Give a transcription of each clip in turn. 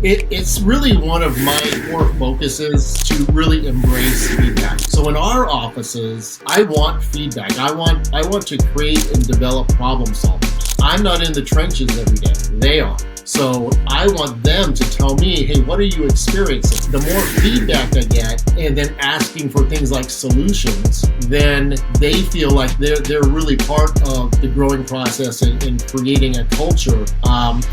It's really one of my core focuses to really embrace feedback. So in our offices, I want feedback. I want to create and develop problem solvers. I'm not in the trenches every day. They are. So I want them to tell me, hey, what are you experiencing? The more feedback I get, and then asking for things like solutions, then they feel like they're really part of the growing process in creating a culture of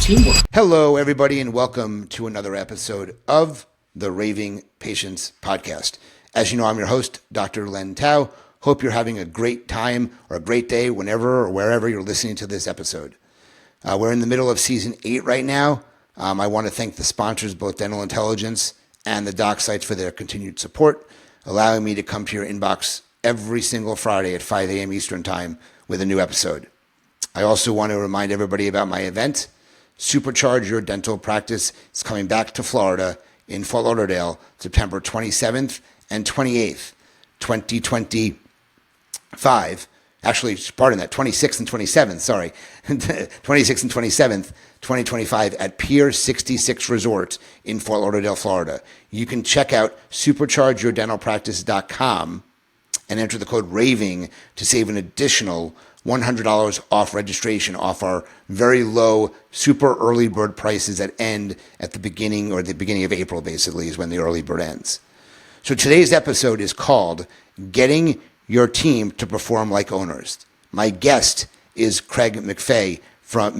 teamwork. Hello, everybody, and welcome to another episode of the Raving Patients Podcast. As you know, I'm your host, Dr. Len Tao. Hope you're having a great time or a great day whenever or wherever you're listening to this episode. We're in the middle of season 8 right now. I want to thank the sponsors, both Dental Intelligence and the doc sites, for their continued support, allowing me to come to your inbox every single Friday at 5 a.m. Eastern Time with a new episode. I also want to remind everybody about my event, Supercharge Your Dental Practice. It's coming back to Florida in Fort Lauderdale, September 27th and 28th, 2025. Actually, pardon that, 26th and 27th, sorry. 26th and 27th, 2025 at Pier 66 Resort in Fort Lauderdale, Florida. You can check out superchargeyourdentalpractice.com and enter the code RAVING to save an additional $100 off registration off our very low, super early bird prices that end at the beginning of April, basically, is when the early bird ends. So today's episode is called Getting Your Team to Perform Like Owners. My guest is Craig McVey from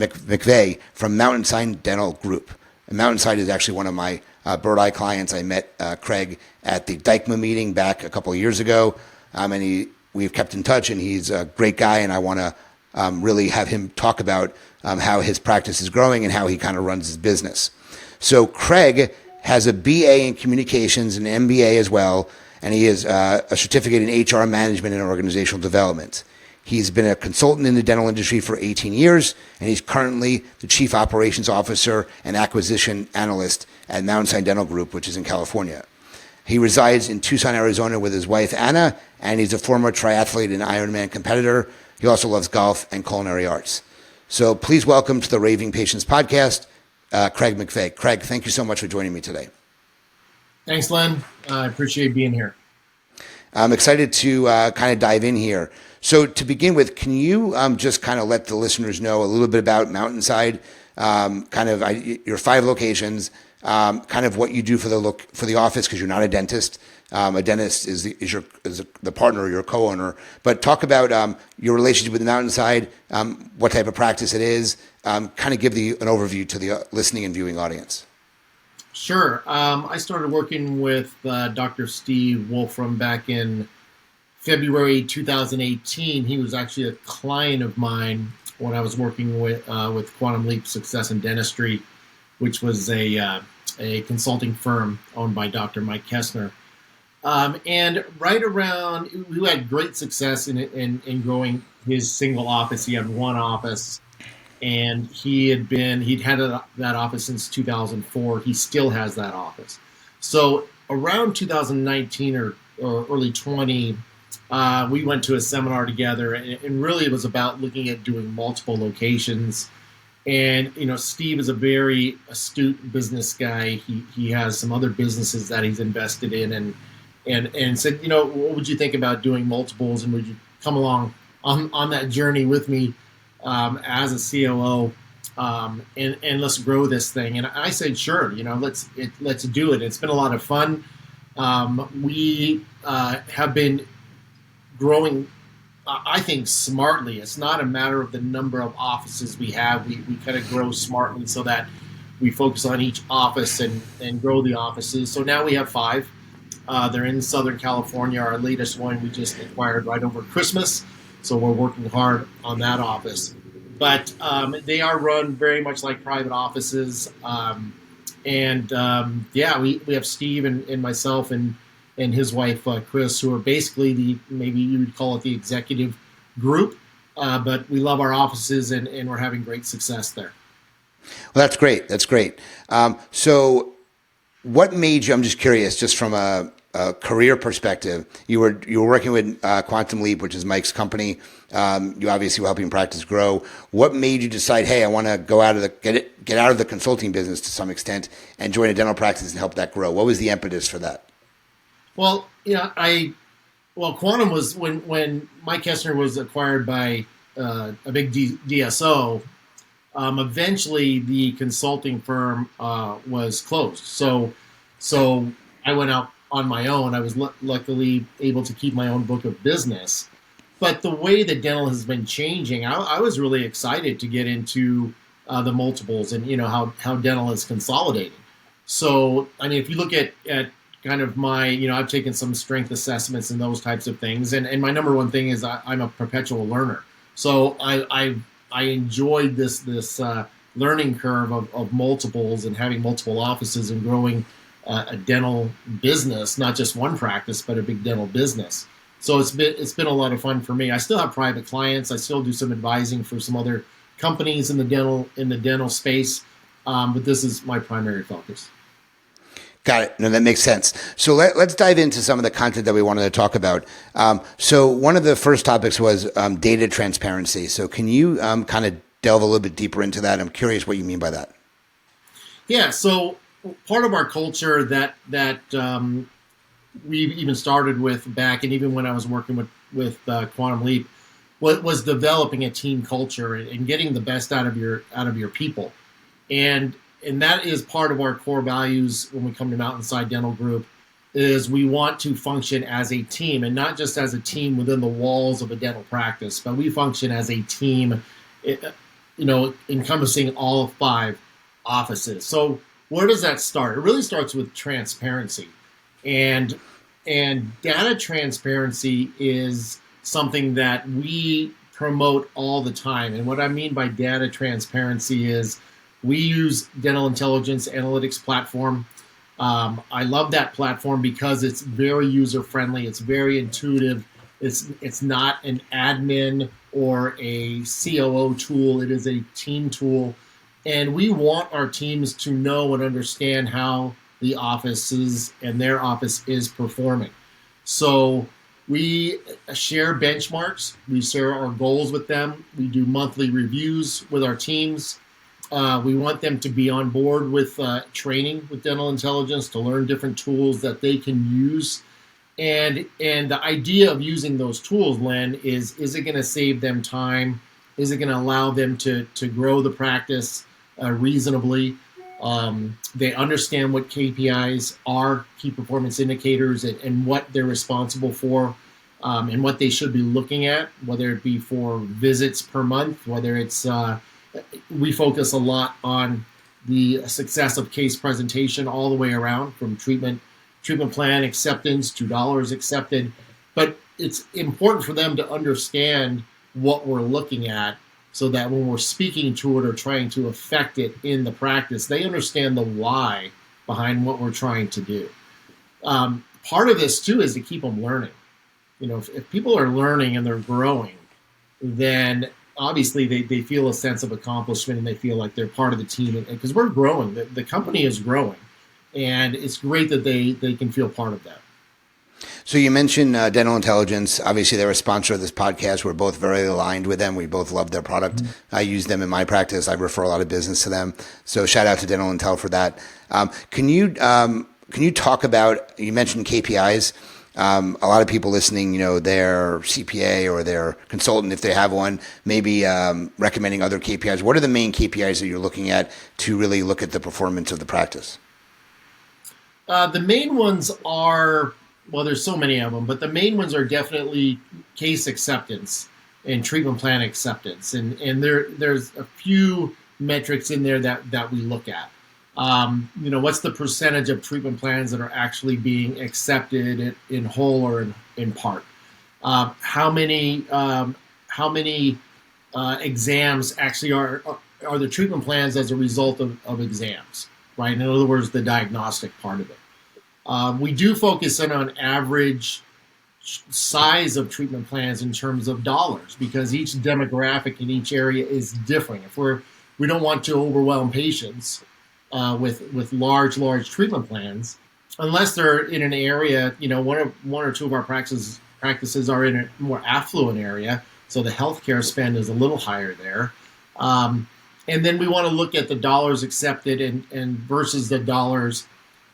Mountainside Dental Group. And Mountainside is actually one of my bird eye clients. I met Craig at the Dykma meeting back a couple of years ago, and we've kept in touch, and he's a great guy, and I want to really have him talk about how his practice is growing and how he kind of runs his business. So Craig has a BA in communications and an MBA as well, and he has a certificate in HR management and organizational development. He's been a consultant in the dental industry for 18 years, and he's currently the Chief Operations Officer and Acquisition Analyst at Mountainside Dental Group, which is in California. He resides in Tucson, Arizona with his wife, Anna, and he's a former triathlete and Ironman competitor. He also loves golf and culinary arts. So please welcome to the Raving Patients Podcast, Craig McVey. Craig, thank you so much for joining me today. Thanks, Len. I appreciate being here. I'm excited to kind of dive in here. So to begin with, can you just kind of let the listeners know a little bit about Mountainside, your 5 locations, kind of what you do for the office, because you're not a dentist. A dentist is the partner or your co-owner. But talk about your relationship with Mountainside, what type of practice it is. Kind of give an overview to the listening and viewing audience. Sure. I started working with Dr. Steve Wolfram back in February 2018. He was actually a client of mine when I was working with Quantum Leap Success in Dentistry, which was a consulting firm owned by Dr. Mike Kessner. And right around, we had great success in growing his single office. He had one office, and he'd had that office since 2004. He still has that office. So around 2019 or early 20, we went to a seminar together, and really it was about looking at doing multiple locations. And, Steve is a very astute business guy. He has some other businesses that he's invested in, and said, what would you think about doing multiples, and would you come along on that journey with me as a COO, and let's grow this thing. And I said, sure, let's do it. It's been a lot of fun. We have been growing, I think, smartly. It's not a matter of the number of offices we have. We kind of grow smartly so that we focus on each office and grow the offices. So now we have 5. They're in Southern California. Our latest one we just acquired right over Christmas. So we're working hard on that office. But they are run very much like private offices. We have Steve and myself and his wife, Chris, who are basically maybe you would call it the executive group. But we love our offices, and we're having great success there. Well, that's great. So what made you, I'm just curious, just from a career perspective, you were working with Quantum Leap, which is Mike's company. You obviously were helping practice grow. What made you decide, hey, I want to go out of get out of the consulting business to some extent and join a dental practice and help that grow? What was the impetus for that? Well, Quantum was when Mike Kessner was acquired by a big DSO. Eventually, the consulting firm was closed. So I went out on my own. I was luckily able to keep my own book of business. But the way that dental has been changing, I was really excited to get into the multiples and how dental is consolidating. So I mean, if you look at kind of my, I've taken some strength assessments and those types of things, and my number one thing is I'm a perpetual learner. So I enjoyed this learning curve of multiples and having multiple offices and growing a dental business, not just one practice, but a big dental business. So it's been a lot of fun for me. I still have private clients. I still do some advising for some other companies in the dental space, but this is my primary focus. Got it. No, that makes sense. So let's dive into some of the content that we wanted to talk about. So one of the first topics was data transparency. So can you kind of delve a little bit deeper into that? I'm curious what you mean by that. Yeah. So part of our culture that we even started with back, and even when I was working with Quantum Leap, was developing a team culture and getting the best out of your people, and that is part of our core values when we come to Mountainside Dental Group. Is we want to function as a team, and not just as a team within the walls of a dental practice, but we function as a team, encompassing all 5 offices. So where does that start? It really starts with transparency. And data transparency is something that we promote all the time. And what I mean by data transparency is we use Dental Intelligence Analytics platform. I love that platform because it's very user-friendly. It's very intuitive. It's not an admin or a COO tool. It is a team tool. And we want our teams to know and understand how the offices and their office is performing. So we share benchmarks. We share our goals with them. We do monthly reviews with our teams. We want them to be on board with training with Dental Intelligence to learn different tools that they can use. And the idea of using those tools, Len, is it going to save them time? Is it going to allow them to grow the practice reasonably? They understand what KPIs are, key performance indicators, and what they're responsible for, and what they should be looking at, whether it be for visits per month, whether it's, we focus a lot on the success of case presentation all the way around, from treatment plan acceptance to dollars accepted. But it's important for them to understand what we're looking at, so that when we're speaking to it or trying to affect it in the practice, they understand the why behind what we're trying to do. Part of this, too, is to keep them learning. If people are learning and they're growing, then obviously they feel a sense of accomplishment and they feel like they're part of the team. Because we're growing. The company is growing. And it's great that they can feel part of that. So you mentioned Dental Intelligence. Obviously, they're a sponsor of this podcast. We're both very aligned with them. We both love their product. Mm-hmm. I use them in my practice. I refer a lot of business to them. So shout out to Dental Intel for that. Can you talk about, you mentioned KPIs. A lot of people listening, their CPA or their consultant, if they have one, maybe recommending other KPIs. What are the main KPIs that you're looking at to really look at the performance of the practice? The main ones are, well, there's so many of them, but the main ones are definitely case acceptance and treatment plan acceptance. And there's a few metrics in there that we look at. What's the percentage of treatment plans that are actually being accepted in whole or in part? How many exams actually are the treatment plans as a result of exams, right? In other words, the diagnostic part of it. We do focus in on average size of treatment plans in terms of dollars, because each demographic in each area is different. We don't want to overwhelm patients with large treatment plans, unless they're in an area, one or two of our practices are in a more affluent area, so the healthcare spend is a little higher there. Um, and then we want to look at the dollars accepted and versus the dollars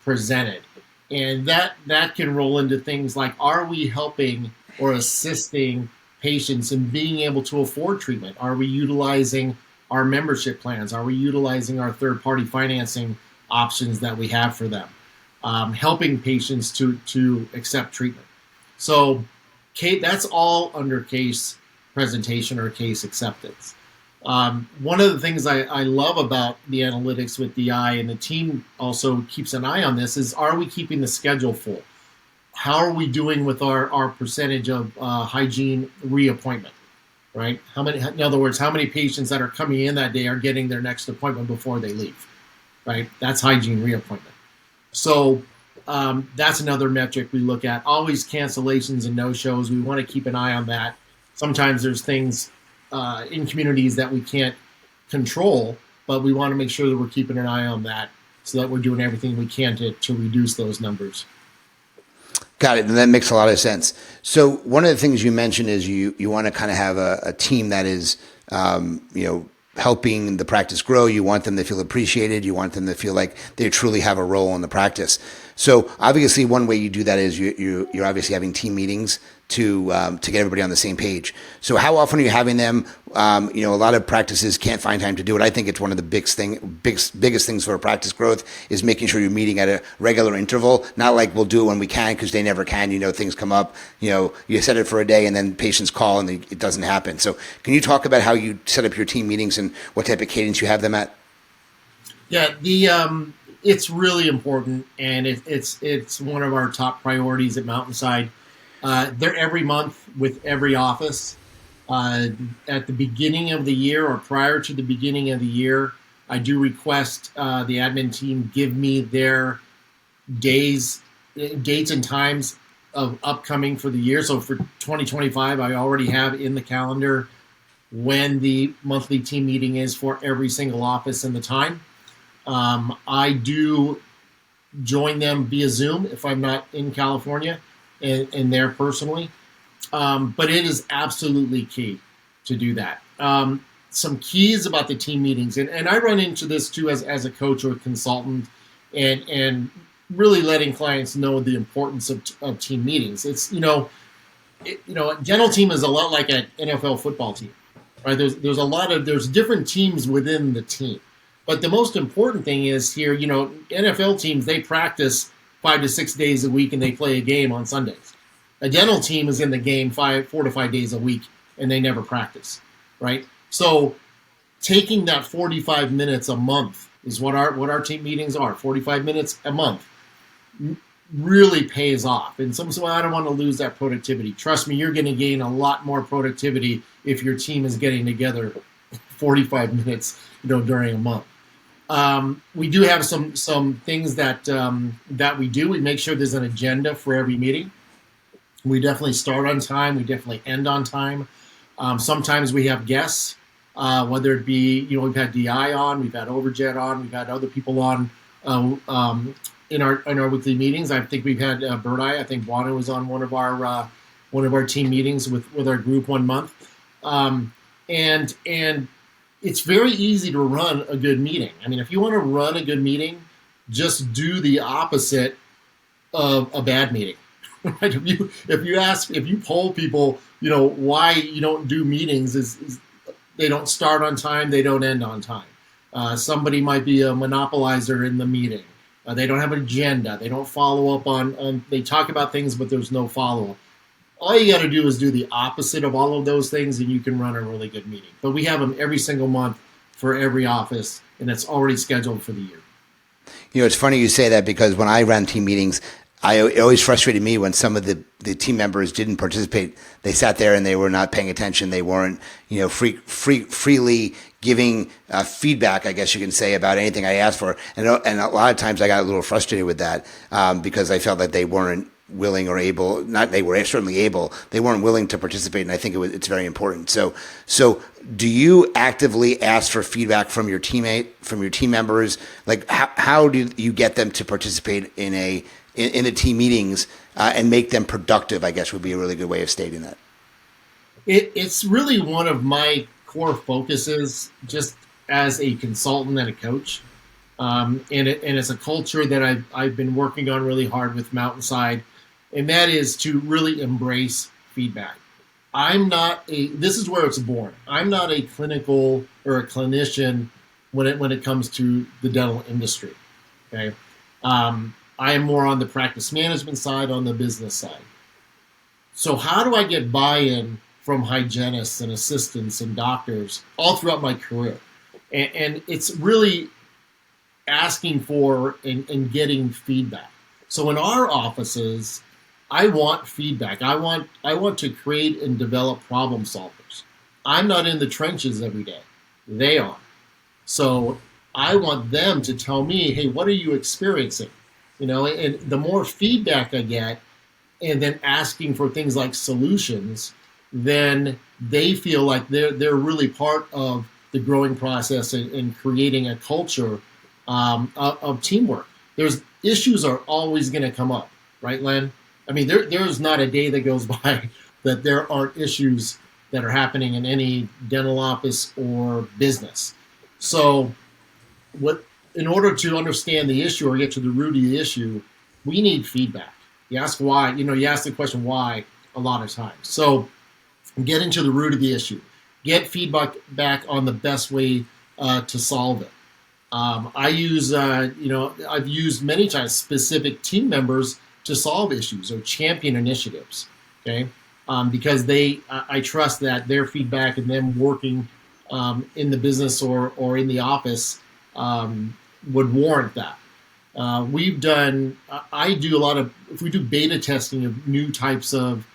presented, and that can roll into things like, are we helping or assisting patients in being able to afford treatment? Are we utilizing our membership plans? Are we utilizing our third party financing options that we have for them? Helping patients to accept treatment. So that's all under case presentation or case acceptance. One of the things I love about the analytics with DI, and the team also keeps an eye on this, is, are we keeping the schedule full? How are we doing with our percentage of hygiene reappointment, right? In other words, how many patients that are coming in that day are getting their next appointment before they leave, right? That's hygiene reappointment. So that's another metric we look at. Always cancellations and no-shows. We want to keep an eye on that. Sometimes there's things in communities that we can't control, but we want to make sure that we're keeping an eye on that so that we're doing everything we can to reduce those numbers. Got it. And that makes a lot of sense. So one of the things you mentioned is you want to kind of have a team that is, helping the practice grow. You want them to feel appreciated. You want them to feel like they truly have a role in the practice. So obviously one way you do that is you're obviously having team meetings to get everybody on the same page. So how often are you having them? A lot of practices can't find time to do it. I think it's one of the biggest things for practice growth is making sure you're meeting at a regular interval. Not like we'll do it when we can, because they never can. Things come up. You set it for a day and then patients call and it doesn't happen. So can you talk about how you set up your team meetings and what type of cadence you have them at? Yeah, it's really important, and it's one of our top priorities at Mountainside. They're every month with every office. At the beginning of the year or prior to the beginning of the year, I do request the admin team give me their dates and times of upcoming for the year. So for 2025, I already have in the calendar when the monthly team meeting is for every single office and the time. I do join them via Zoom if I'm not in California and there personally. But it is absolutely key to do that. Some keys about the team meetings, and I run into this too as a coach or a consultant, and really letting clients know the importance of team meetings. It's a dental team is a lot like an NFL football team, right? There's different teams within the team. But the most important thing is here, NFL teams, they practice 5 to 6 days a week and they play a game on Sundays. A dental team is in the game 4 to 5 days a week and they never practice, right? So taking that 45 minutes a month is what our team meetings are, 45 minutes a month, really pays off. And some say, well, I don't want to lose that productivity. Trust me, you're going to gain a lot more productivity if your team is getting together 45 minutes, during a month. We do have some things that we do. We make sure there's an agenda for every meeting. We definitely start on time. We definitely end on time. Sometimes we have guests, whether it be, we've had DI on, we've had Overjet on, we've had other people on in our weekly meetings. I think we've had Bird Eye. I think Wanda was on one of our team meetings with our group one month. And it's very easy to run a good meeting. I mean, if you want to run a good meeting, just do the opposite of a bad meeting. Right? If you poll people, why you don't do meetings is they don't start on time, they don't end on time. Somebody might be a monopolizer in the meeting. They don't have an agenda. They don't follow up on. They talk about things, but there's no follow up. All you got to do is do the opposite of all of those things, and you can run a really good meeting. But we have them every single month for every office, and it's already scheduled for the year. It's funny you say that, because when I ran team meetings, it always frustrated me when some of the team members didn't participate. They sat there and they were not paying attention. They weren't, freely giving feedback, I guess you can say, about anything I asked for. And a lot of times I got a little frustrated with that because I felt that they weren't willing or able. Not they were certainly able. They weren't willing to participate, and I think it's very important. So do you actively ask for feedback from your team members? Like how do you get them to participate in in the team meetings and make them productive, I guess would be a really good way of stating that. It's really one of my core focuses just as a consultant and a coach. And it's a culture that I've been working on really hard with Mountainside, and that is to really embrace feedback. This is where it's born. I'm not a clinical or a clinician when it comes to the dental industry. Okay. I am more on the practice management side, on the business side. So how do I get buy-in from hygienists and assistants and doctors all throughout my career? And it's really asking for and getting feedback. So in our offices, I want feedback. I want to create and develop problem solvers. I'm not in the trenches every day. They are. So I want them to tell me, hey, what are you experiencing? And the more feedback I get, and then asking for things like solutions, then they feel like they're really part of the growing process and creating a culture of teamwork. Issues are always going to come up, right, Len? I mean, there's not a day that goes by that there aren't issues that are happening in any dental office or business. So in order to understand the issue or get to the root of the issue, we need feedback. You ask why, you ask the question why a lot of times. So get into the root of the issue. Get feedback back on the best way to solve it. I've used many times specific team members to solve issues or champion initiatives, okay? Because I trust that their feedback and them working in the business or in the office would warrant that. If we do beta testing of new types of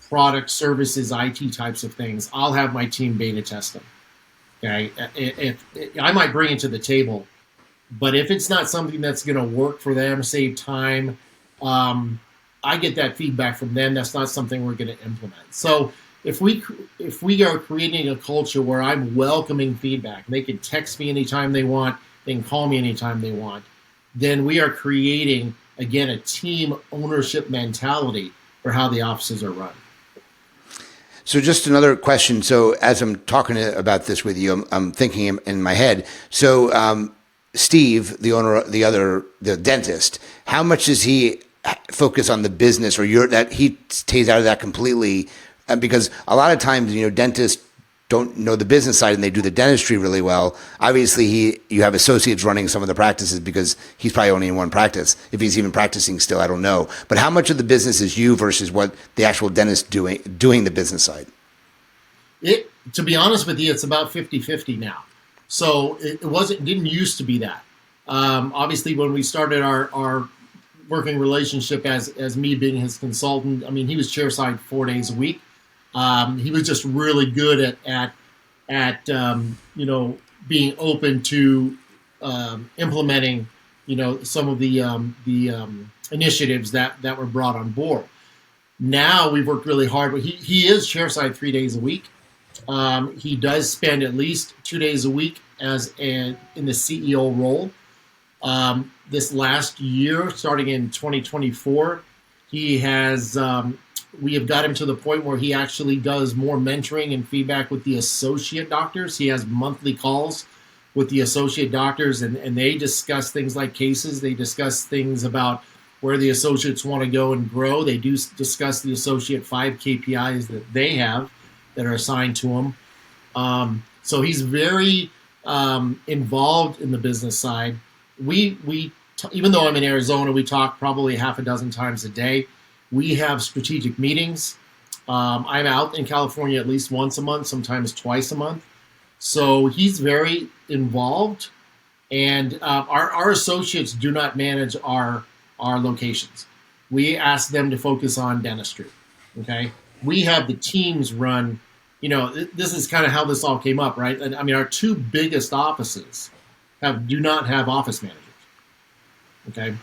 product, services, IT types of things, I'll have my team beta test them. Okay, I might bring it to the table, but if it's not something that's going to work for them, save time, I get that feedback from them. That's not something we're going to implement. So if we are creating a culture where I'm welcoming feedback, they can text me anytime they want, they can call me anytime they want, then we are creating, again, a team ownership mentality for how the offices are run. So just another question. So as I'm talking about this with you, I'm thinking in my head. So Steve, the owner, the dentist, how much does he focus on the business, or that he stays out of that completely? Because a lot of times, dentists don't know the business side and they do the dentistry really well. Obviously, you have associates running some of the practices because he's probably only in one practice. If he's even practicing still, I don't know. But how much of the business is you versus what the actual dentist doing the business side? To be honest with you, it's about 50-50 now. So didn't used to be that. Obviously, when we started our working relationship as me being his consultant, I mean, he was chairside 4 days a week. He was just really good at being open to implementing, some of the initiatives that were brought on board. Now we've worked really hard, but he is chairside 3 days a week. He does spend at least 2 days a week in the CEO role. This last year, starting in 2024, he has. We have got him to the point where he actually does more mentoring and feedback with the associate doctors. He has monthly calls with the associate doctors, and they discuss things like cases. They discuss things about where the associates want to go and grow. They do discuss the associate 5 KPIs that they have that are assigned to him. So he's very involved in the business side. Even though I'm in Arizona, we talk probably half a dozen times a day. We have strategic meetings. I'm out in California at least once a month, sometimes twice a month. So he's very involved, and our associates do not manage our locations. We ask them to focus on dentistry. Okay, we have the teams run. This is kind of how this all came up, right? And I mean, our 2 biggest offices do not have office managers. Okay.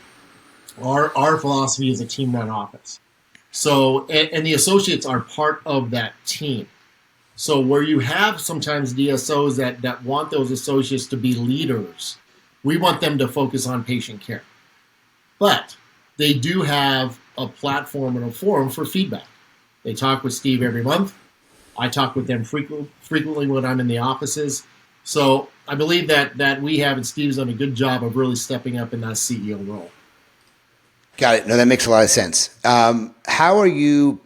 Our philosophy is a team-run office. So, and the associates are part of that team. So where you have sometimes DSOs that want those associates to be leaders, we want them to focus on patient care. But they do have a platform and a forum for feedback. They talk with Steve every month. I talk with them frequently when I'm in the offices. So I believe that we have, and Steve's done a good job of really stepping up in that CEO role. Got it. No, that makes a lot of sense. How are you?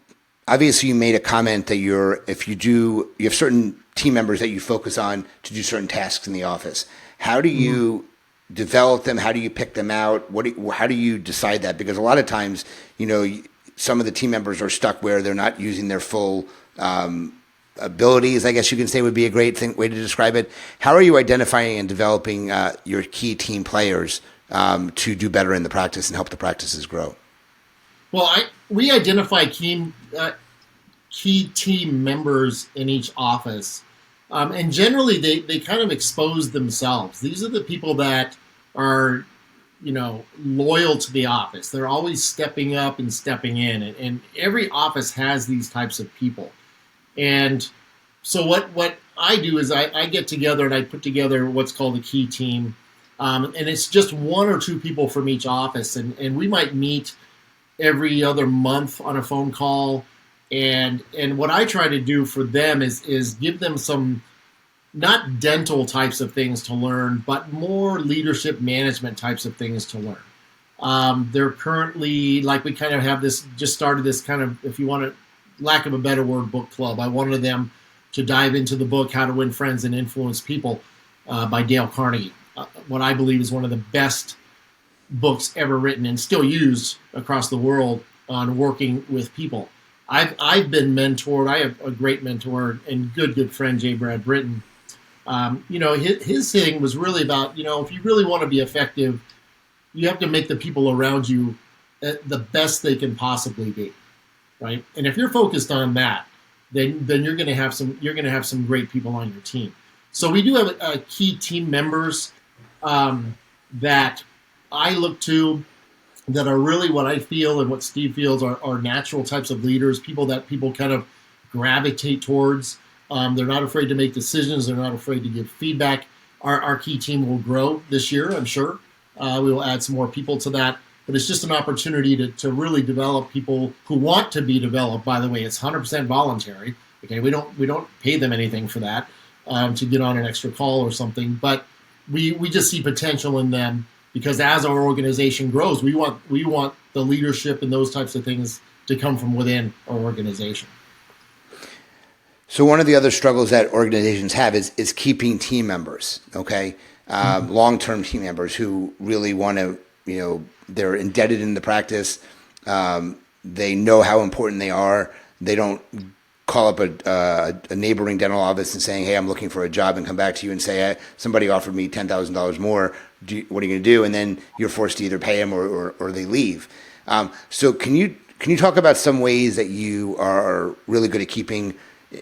Obviously, you made a comment that you have certain team members that you focus on to do certain tasks in the office. How do you develop them? How do you pick them out? How do you decide that? Because a lot of times, some of the team members are stuck where they're not using their full abilities, I guess you can say would be a great way to describe it. How are you identifying and developing your key team players to do better in the practice and help the practices grow? Well, we identify key team members in each office, and generally they kind of expose themselves. These are the people that are, loyal to the office. They're always stepping up and stepping in, and every office has these types of people. And so what I do is I get together and I put together what's called a key team, and it's just one or two people from each office, and we might meet every other month on a phone call. And what I try to do for them is give them some, not dental types of things to learn, but more leadership management types of things to learn. They're currently, we kind of have just started this kind of, if you want to, lack of a better word, book club. I wanted them to dive into the book, How to Win Friends and Influence People by Dale Carnegie. What I believe is one of the best books ever written and still used across the world on working with people. I've been mentored. I have a great mentor and good friend, J. Brad Britton. His thing was really about, if you really want to be effective, you have to make the people around you the best they can possibly be, right? And if you're focused on that, then you're going to have some great people on your team. So we do have key team members that I look to, that are really what I feel and what Steve feels are natural types of leaders, people that people kind of gravitate towards. They're not afraid to make decisions. They're not afraid to give feedback. Our key team will grow this year, I'm sure. We will add some more people to that. But it's just an opportunity to really develop people who want to be developed. By the way, it's 100% voluntary. Okay, we don't pay them anything for that to get on an extra call or something. But we just see potential in them, because as our organization grows, we want the leadership and those types of things to come from within our organization. So one of the other struggles that organizations have is keeping team members, okay? Long-term team members who really want to, they're embedded in the practice. They know how important they are. They don't call up a neighboring dental office and saying, hey, I'm looking for a job, and come back to you and say, hey, somebody offered me $10,000 more. What are you going to do? And then you're forced to either pay them or they leave. So can you talk about some ways that you are really good at keeping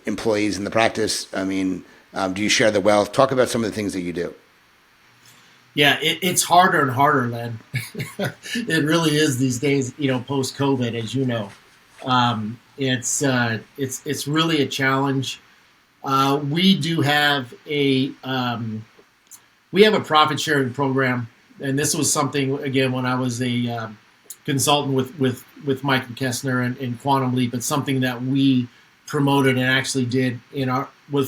employees in the practice? I mean, do you share the wealth? Talk about some of the things that you do. Yeah, it's harder and harder, Len. It really is these days, post-COVID, as you know. It's really a challenge. We do have a profit sharing program, and this was something, again, when I was a consultant with Michael Kessner and Quantum Leap. It's something that we promoted and actually did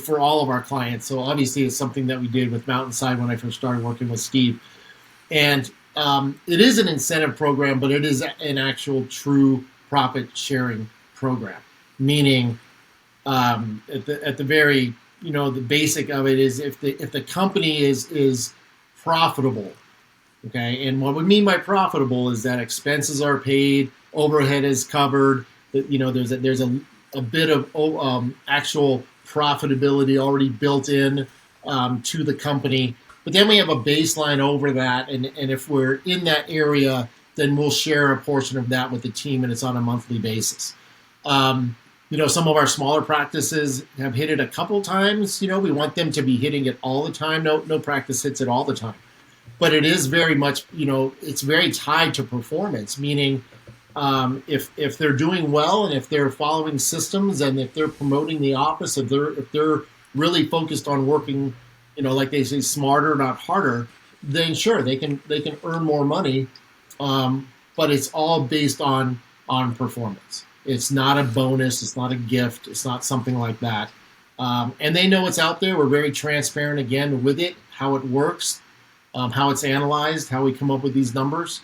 for all of our clients. So obviously it's something that we did with Mountainside when I first started working with Steve. And it is an incentive program, but it is an actual true profit sharing program. Meaning, at the very, the basic of it is if the company is profitable, okay, and what we mean by profitable is that expenses are paid, overhead is covered, there's a bit of actual profitability already built in to the company. But then we have a baseline over that, and if we're in that area, then we'll share a portion of that with the team, and it's on a monthly basis. Some of our smaller practices have hit it a couple times. We want them to be hitting it all the time. No practice hits it all the time. But it is very much, it's very tied to performance, meaning if they're doing well and if they're following systems and if they're promoting the office, if they're really focused on working, like they say, smarter, not harder, then sure, they can earn more money but it's all based on performance. It's not a bonus. It's not a gift. It's not something like that. And they know it's out there. We're very transparent again with it, how it works, how it's analyzed, how we come up with these numbers.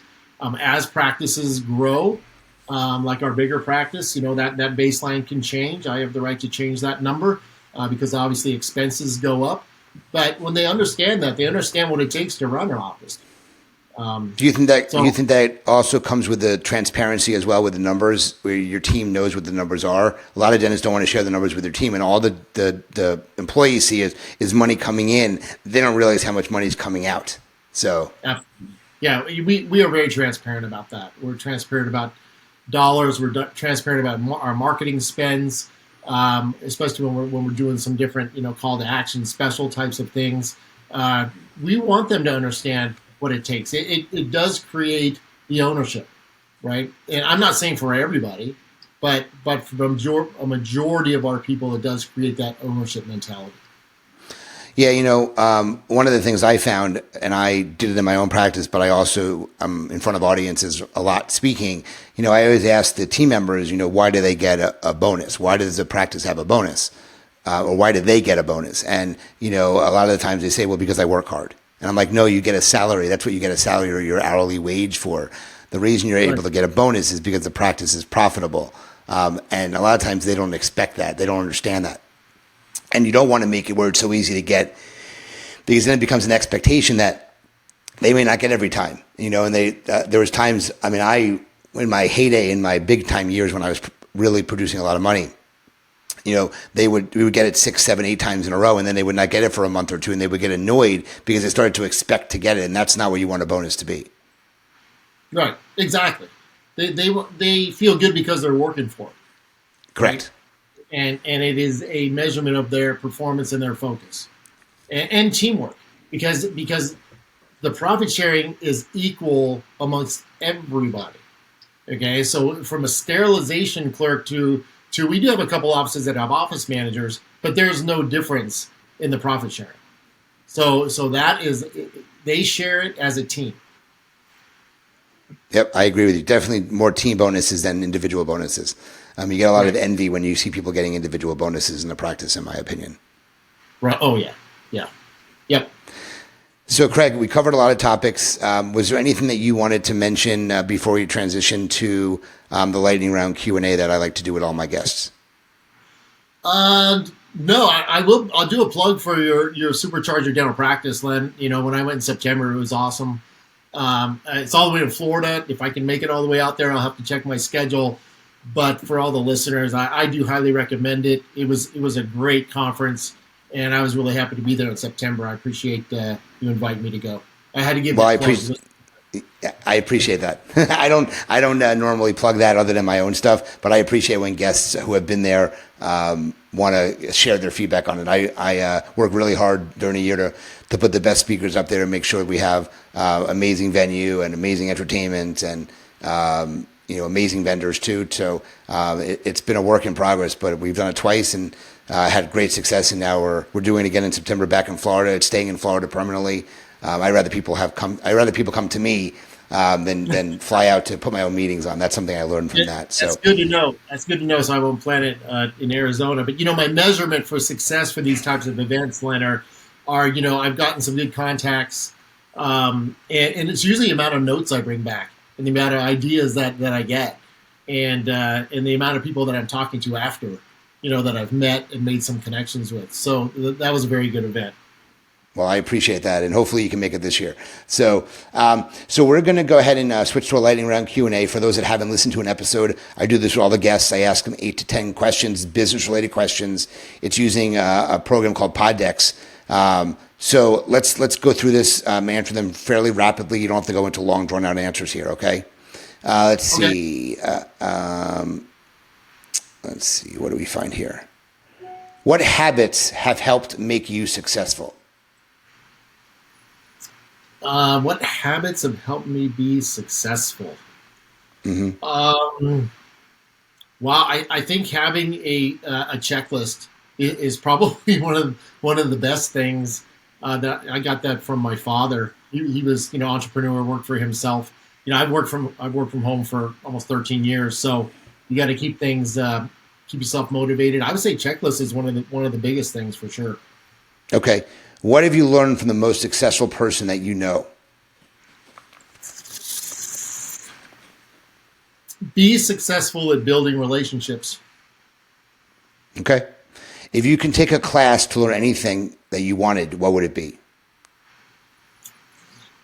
As practices grow, like our bigger practice, that baseline can change. I have the right to change that number because obviously expenses go up. But when they understand that, they understand what it takes to run an office. Do you think that also comes with the transparency as well with the numbers, where your team knows what the numbers are? A lot of dentists don't want to share the numbers with their team, and all the employees see is money coming in. They don't realize how much money is coming out. So yeah, we are very transparent about that. We're transparent about dollars. We're transparent about our marketing spends, especially when we're doing some different call to action special types of things. We want them to understand what it takes. It does create the ownership, right? And I'm not saying for everybody, but for a majority of our people, it does create that ownership mentality. Yeah, one of the things I found, and I did it in my own practice, but I also am in front of audiences a lot speaking. I always ask the team members, why do they get a bonus? Why does the practice have a bonus? Or why do they get a bonus? And, a lot of the times they say, well, because I work hard. And I'm like, no, you get a salary. That's what you get a salary or your hourly wage for. The reason you're able to get a bonus is because the practice is profitable. And a lot of times they don't expect that. They don't understand that. And you don't want to make it where it's so easy to get, because then it becomes an expectation that they may not get every time. And there was times, in my heyday, in my big time years when I was really producing a lot of money, we would get it 6, 7, 8 times in a row, and then they would not get it for a month or two, and they would get annoyed because they started to expect to get it, and that's not where you want a bonus to be. Right, exactly. They feel good because they're working for it. Correct. Right? And it is a measurement of their performance and their focus, and teamwork, because the profit sharing is equal amongst everybody. Okay, so from a sterilization clerk to we do have a couple offices that have office managers, but there's no difference in the profit sharing. So that is, they share it as a team. Yep, I agree with you. Definitely more team bonuses than individual bonuses. You get a lot of envy when you see people getting individual bonuses in the practice, in my opinion. Right. Oh, yeah. Yeah. Yep. So, Craig, we covered a lot of topics. Was there anything that you wanted to mention before we transition to the lightning round Q&A that I like to do with all my guests? No, I will. I'll do a plug for your supercharger dental practice, Len. When I went in September, it was awesome. It's all the way in Florida. If I can make it all the way out there, I'll have to check my schedule. But for all the listeners, I do highly recommend it. It was a great conference, and I was really happy to be there in September. I appreciate you inviting me to go. I had to give. Well, I appreciate that. I don't normally plug that other than my own stuff, but I appreciate when guests who have been there want to share their feedback on it. I work really hard during a year to put the best speakers up there and make sure we have amazing venue and amazing entertainment and amazing vendors too. So it's been a work in progress, but we've done it twice and had great success. And now we're doing it again in September back in Florida. It's staying in Florida permanently. I'd rather people come to me than fly out to put my own meetings on. That's something I learned from that. So that's good to know. That's good to know. So I won't plan it in Arizona. But my measurement for success for these types of events, Len, are I've gotten some good contacts, and it's usually the amount of notes I bring back and the amount of ideas that I get, and the amount of people that I'm talking to after, that I've met and made some connections with. So that was a very good event. Well, I appreciate that, and hopefully you can make it this year. So we're going to go ahead and switch to a lightning round Q&A. For those that haven't listened to an episode, I do this with all the guests. I ask them 8 to 10 questions, business-related questions. It's using a program called Poddex. So let's go through this, answer them fairly rapidly. You don't have to go into long, drawn-out answers here, okay? Let's see. Let's see. What do we find here? What habits have helped make you successful? What habits have helped me be successful? Mm-hmm. Well, I think having a checklist is probably one of the best things. That I got that from my father. He was entrepreneur, worked for himself. I've worked from home for almost 13 years, so you got to keep things keep yourself motivated. I would say checklist is one of the biggest things for sure. Okay. What have you learned from the most successful person that you know? Be successful at building relationships. Okay. If you can take a class to learn anything that you wanted, what would it be?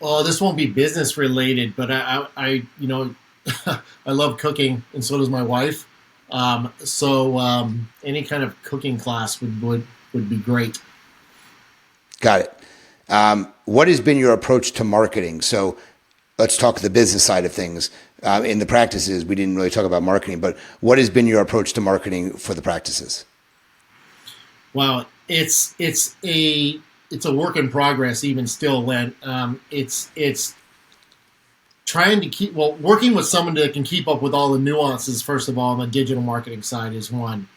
Oh, this won't be business related, but I I love cooking, and so does my wife. Any kind of cooking class would be great. Got it. What has been your approach to marketing? So let's talk the business side of things. In the practices, we didn't really talk about marketing, but what has been your approach to marketing for the practices? Well, it's a work in progress even still, Len. It's trying to working with someone that can keep up with all the nuances, first of all, on the digital marketing side is one.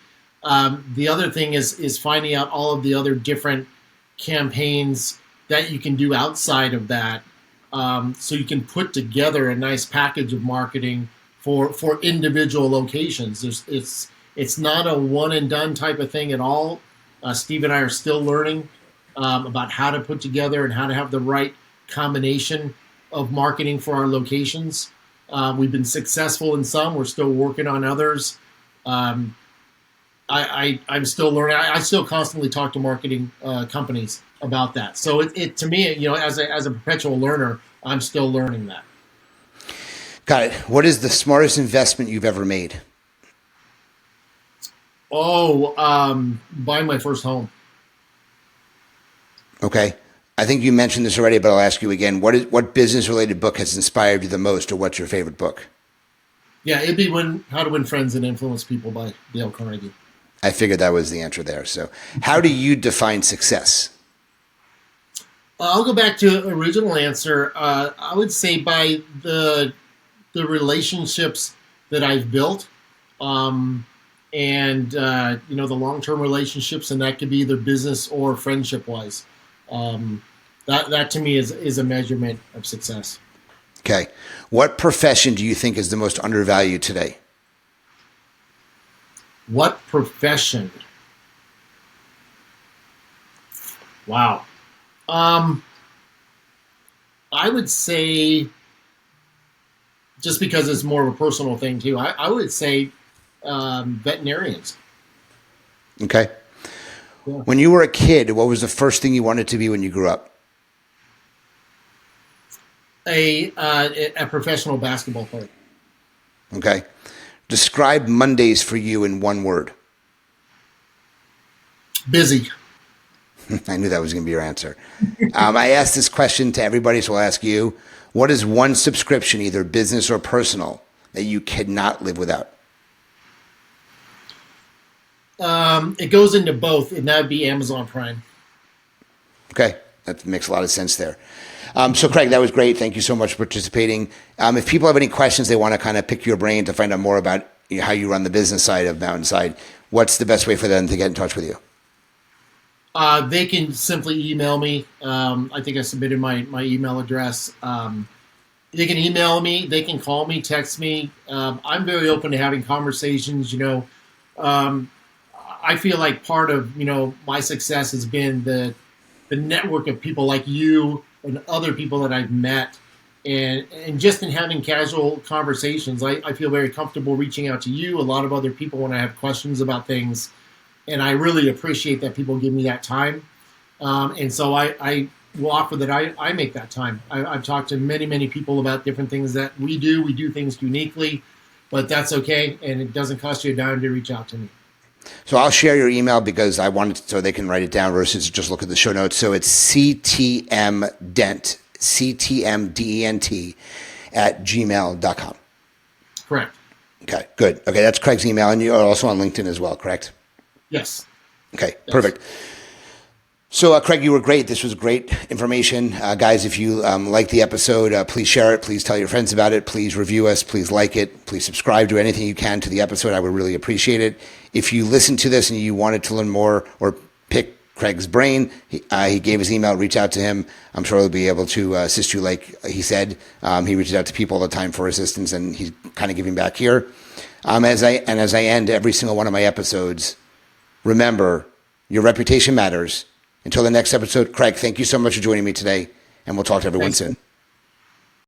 The other thing is finding out all of the other different campaigns that you can do outside of that, so you can put together a nice package of marketing for individual locations. It's not a one and done type of thing at all. Steve and I are still learning about how to put together and how to have the right combination of marketing for our locations. We've been successful in some. We're still working on others. I'm still learning. I still constantly talk to marketing companies about that. So it to me, as a perpetual learner, I'm still learning that. Got it. What is the smartest investment you've ever made? Oh, buying my first home. Okay. I think you mentioned this already, but I'll ask you again. What business-related book has inspired you the most, or what's your favorite book? Yeah, it'd be How to Win Friends and Influence People by Dale Carnegie. I figured that was the answer there. So how do you define success? I'll go back to original answer. I would say by the relationships that I've built, and the long-term relationships, and that could be either business or friendship-wise. That to me is a measurement of success. Okay. What profession do you think is the most undervalued today? What profession? Wow. I would say, just because it's more of a personal thing too, I would say veterinarians. Okay. Yeah. When you were a kid, what was the first thing you wanted to be when you grew up? A professional basketball player. Okay. Describe Mondays for you in one word. Busy. I knew that was going to be your answer. I asked this question to everybody, so I'll ask you. What is one subscription, either business or personal, that you cannot live without? It goes into both, and that would be Amazon Prime. Okay. That makes a lot of sense there. So, Craig, that was great. Thank you so much for participating. If people have any questions, they want to kind of pick your brain to find out more about how you run the business side of Mountainside, what's the best way for them to get in touch with you? They can simply email me. I think I submitted my email address. They can email me. They can call me, text me. I'm very open to having conversations. I feel like part of my success has been the network of people like you and other people that I've met, and just in having casual conversations, I feel very comfortable reaching out to you, a lot of other people when I have questions about things, and I really appreciate that people give me that time, and so I will offer that I make that time. I've talked to many people about different things that we do things uniquely, but that's okay, and it doesn't cost you a dime to reach out to me. So I'll share your email because I wanted so they can write it down versus just look at the show notes. So it's ctmdent, ctmdent @gmail.com. Correct. Okay, good. Okay, that's Craig's email. And you're also on LinkedIn as well, correct? Yes. Okay, perfect. So, Craig, you were great. This was great information. Guys, if you like the episode, please share it. Please tell your friends about it. Please review us. Please like it. Please subscribe. Do anything you can to the episode. I would really appreciate it. If you listen to this and you wanted to learn more or pick Craig's brain. He gave his email, reach out to him. I'm sure he'll be able to assist you. Like he said, he reaches out to people all the time for assistance, and he's kind of giving back here. As I end every single one of my episodes, remember, your reputation matters. Until the next episode, Craig, thank you so much for joining me today, and we'll talk to everyone soon.